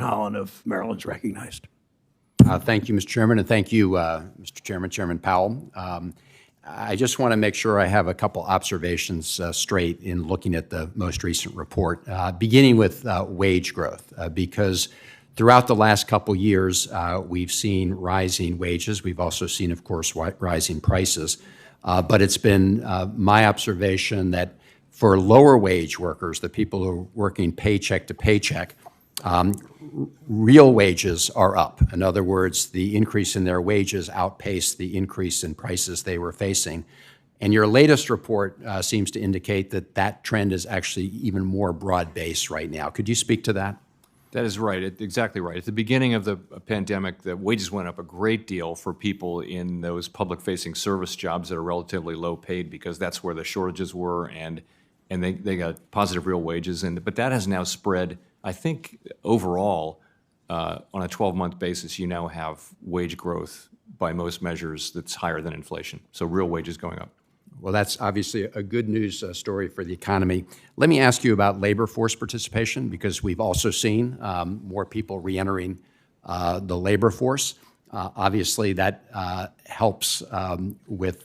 Hollen of Maryland's recognized. Thank you, Mr. Chairman, and thank you, Mr. Chairman, Chairman Powell. I just want to make sure I have a couple observations straight in looking at the most recent report, beginning with wage growth, because throughout the last couple years, we've seen rising wages. We've also seen, of course, rising prices. But it's been my observation that for lower wage workers, the people who are working paycheck to paycheck, real wages are up. In other words, the increase in their wages outpaced the increase in prices they were facing. And your latest report seems to indicate that that trend is actually even more broad-based right now. Could you speak to that? That is right, exactly right. At the beginning of the pandemic, the wages went up a great deal for people in those public-facing service jobs that are relatively low paid because that's where the shortages were, and they got positive real wages. But that has now spread. I think overall, on a 12-month basis, you now have wage growth by most measures that's higher than inflation. So real wages going up. Well, that's obviously a good news story for the economy. Let me ask you about labor force participation, because we've also seen more people reentering the labor force. Obviously, that helps with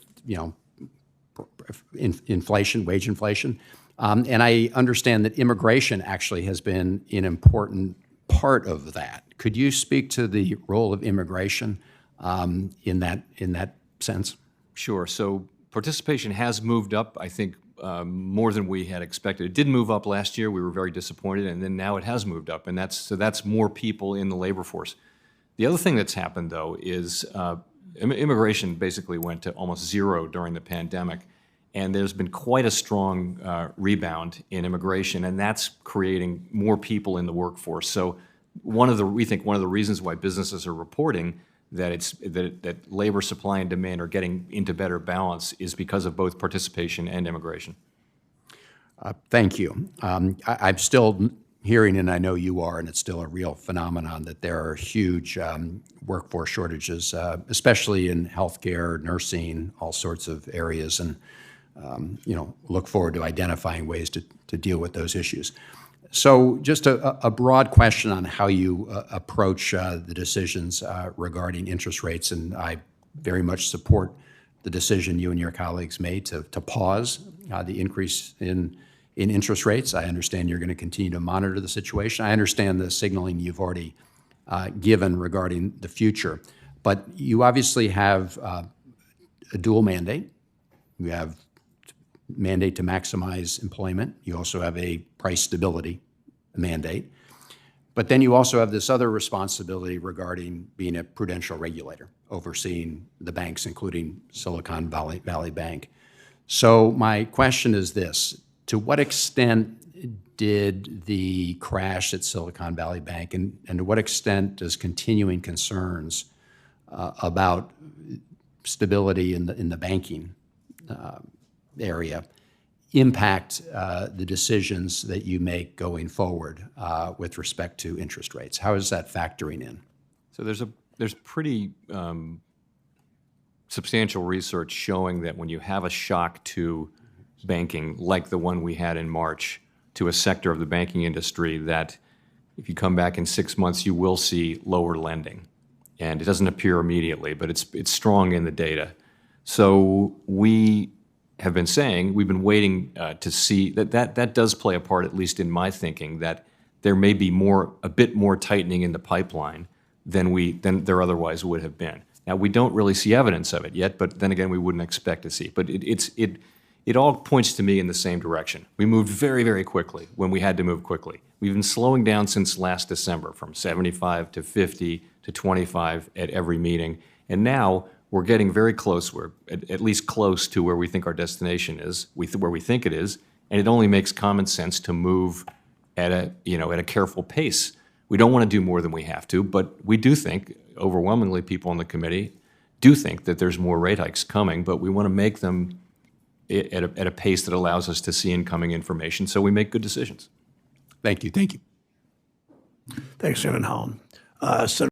inflation, wage inflation. And I understand that immigration actually has been an important part of that. Could you speak to the role of immigration in that sense? Sure. So participation has moved up, I think, more than we had expected. It did move up last year. We were very disappointed, and then now it has moved up, and that's more people in the labor force. The other thing that's happened, though, is immigration basically went to almost zero during the pandemic, and there's been quite a strong rebound in immigration, and that's creating more people in the workforce. So we think one of the reasons why businesses are reporting that labor supply and demand are getting into better balance is because of both participation and immigration. Thank you. I'm still hearing, and I know you are, and it's still a real phenomenon, that there are huge workforce shortages, especially in healthcare, nursing, all sorts of areas, and look forward to identifying ways to deal with those issues. So just a broad question on how you approach the decisions regarding interest rates, and I very much support the decision you and your colleagues made to pause the increase in interest rates. I understand you're going to continue to monitor the situation. I understand the signaling you've already given regarding the future, but you obviously have a dual mandate. You have mandate to maximize employment. You also have a price stability mandate. But then you also have this other responsibility regarding being a prudential regulator, overseeing the banks, including Silicon Valley Bank. So my question is this: to what extent did the crash at Silicon Valley Bank, and to what extent does continuing concerns about stability in the banking area impact the decisions that you make going forward with respect to interest rates? How is that factoring in? So there's pretty substantial research showing that when you have a shock to banking, like the one we had in March, to a sector of the banking industry, that if you come back in 6 months, you will see lower lending. And it doesn't appear immediately, but it's strong in the data. So we have been saying, we've been waiting to see that does play a part, at least in my thinking, that there may be a bit more tightening in the pipeline than there otherwise would have been. Now, we don't really see evidence of it yet, but then again, we wouldn't expect to see. But it all points to me in the same direction. We moved very, very quickly when we had to move quickly. We've been slowing down since last December, from 75 to 50 to 25 at every meeting, and now we're getting very close. We're at least close to where we think our destination is, where we think it is, and it only makes common sense to move at a careful pace. We don't want to do more than we have to, but we do think, overwhelmingly, people on the committee do think that there's more rate hikes coming, but we want to make them at a pace that allows us to see incoming information, so we make good decisions. Thank you. Thank you. Thanks, Chairman Hollen.